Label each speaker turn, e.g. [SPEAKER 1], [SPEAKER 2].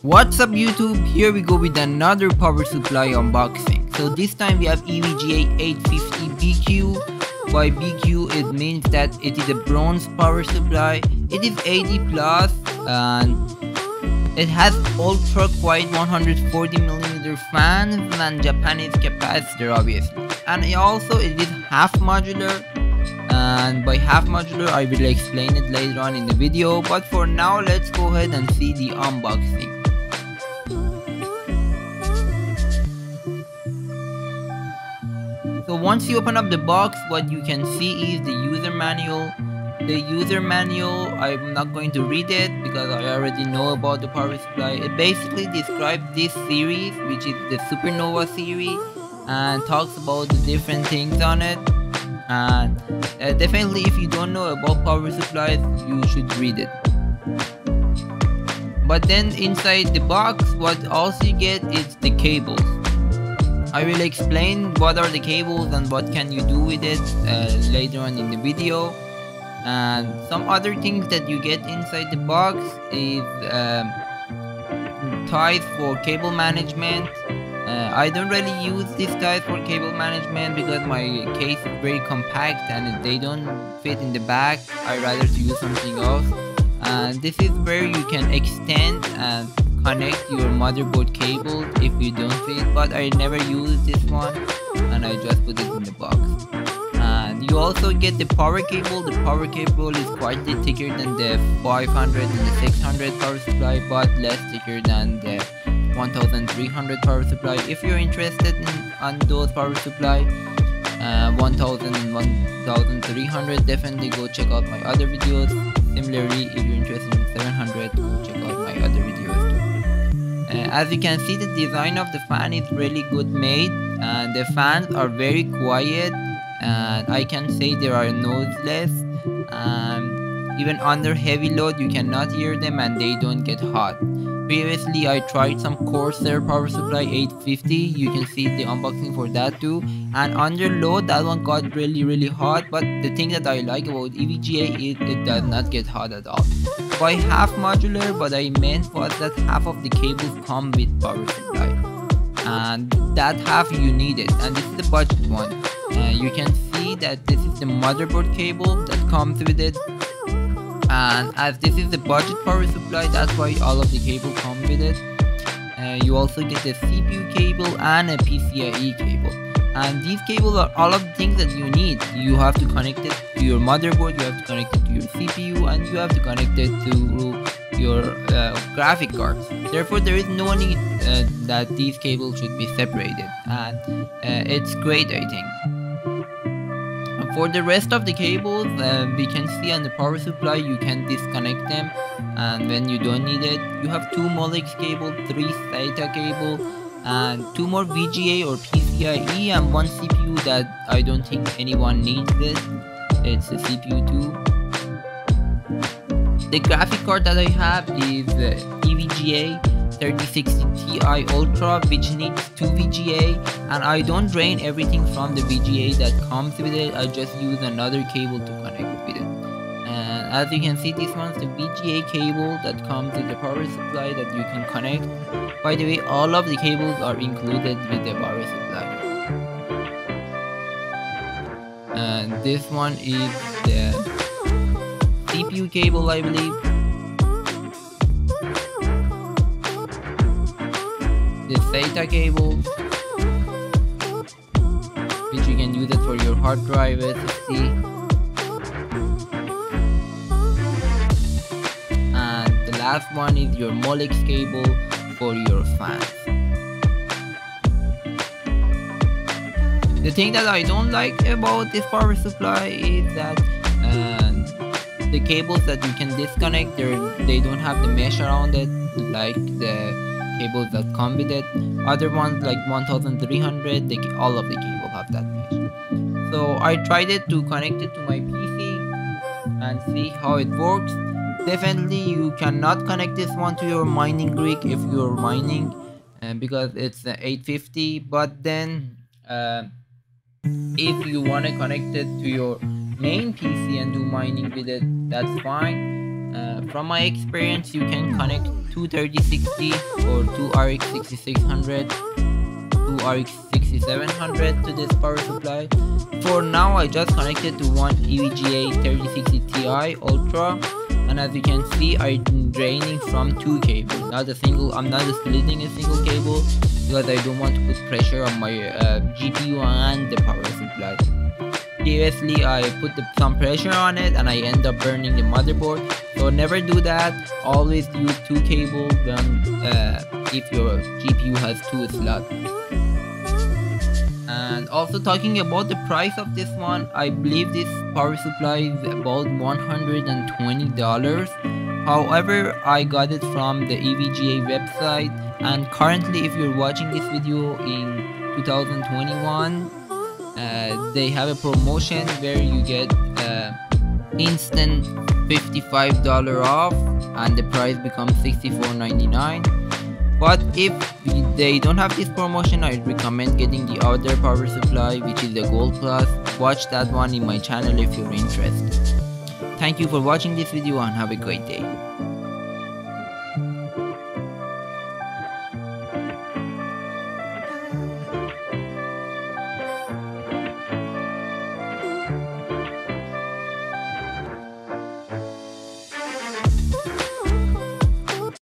[SPEAKER 1] What's up YouTube, here we go with another power supply unboxing. So this time we have EVGA 850 BQ. By BQ it means that it is a bronze power supply. It is 80 plus and it has ultra quiet 140mm fans and Japanese capacitor obviously. And it is half modular, and by half modular I will explain it later on in the video, but for now let's go ahead and see the unboxing. So once you open up the box, what you can see is the user manual. The user manual, I'm not going to read it because I already know about the power supply. It basically describes this series, which is the Supernova series, and talks about the different things on it. And definitely if you don't know about power supplies, you should read it. But then inside the box, what also you get is the cables. I will explain what are the cables and what can you do with it later on in the video. And some other things that you get inside the box is ties for cable management. I don't really use these ties for cable management because my case is very compact and they don't fit in the back. I rather use something else. And this is where you can extend and connect your motherboard cable if you don't fit, but I never use this one and I just put it in the box. And you also get the power cable. The power cable is quite thicker than the 500 and the 600 power supply, but less thicker than the 1300 power supply. If you're interested on those power supply, 1000 and 1300, definitely go check out my other videos. Similarly, if you're interested in 700, go check out my other videos too. As you can see, the design of the fan is really good made, and the fans are very quiet, and I can say they are noiseless. Even under heavy load you cannot hear them and they don't get hot. Previously I tried some Corsair power supply 850, you can see the unboxing for that too, and under load that one got really hot. But the thing that I like about EVGA is it does not get hot at all. By half modular, what I meant was that half of the cables come with power supply, and that half you need it, and this is the budget one. You can see that this is the motherboard cable that comes with it, and as this is the budget power supply, that's why all of the cable come with it. You also get the CPU cable and a PCIe cable, and these cables are all of the things that you need. You have to connect it to your motherboard, you have to connect it to your CPU, and you have to connect it to your graphic cards. Therefore there is no need that these cables should be separated, and it's great, I think. For the rest of the cables, we can see on the power supply you can disconnect them, and when you don't need it, you have 2 Molex cable, 3 SATA cable, and 2 more VGA or PCIe, and 1 CPU that I don't think anyone needs this. It's a CPU too. The graphic card that I have is EVGA 3060 Ti Ultra, which needs 2 VGA, and I don't drain everything from the VGA that comes with it. I just use another cable to connect with it. And as you can see, this one's the VGA cable that comes with the power supply that you can connect. By the way, all of the cables are included with the power supply. And this one is the CPU cable, I believe. The SATA cable, which you can use it for your hard drive SSD, and the last one is your Molex cable for your fans. The thing that I don't like about this power supply is that the cables that you can disconnect, they don't have the mesh around it like the cables that come with it. Other ones like 1300, all of the cable have that mesh. So I tried it to connect it to my PC and see how it works. Definitely you cannot connect this one to your mining rig if you're mining, because it's 850, but then if you want to connect it to your main PC and do mining with it, that's fine. From my experience, you can connect two 3060 or two RX 6600, two RX 6700 to this power supply. For now, I just connected to one EVGA 3060 Ti Ultra, and as you can see, I'm draining from two cables. I'm not splitting a single cable because I don't want to put pressure on my GPU and the power supply. Previously, I put some pressure on it and I end up burning the motherboard. So never do that. Always use two cables when if your GPU has two slots. And also talking about the price of this one, I believe this power supply is about $120. However, I got it from the EVGA website, and currently if you're watching this video in 2021, they have a promotion where you get instant $55 off and the price becomes $64.99. But if they don't have this promotion, I recommend getting the other power supply, which is the Gold Plus. Watch that one in my channel if you're interested. Thank you for watching this video and have a great day.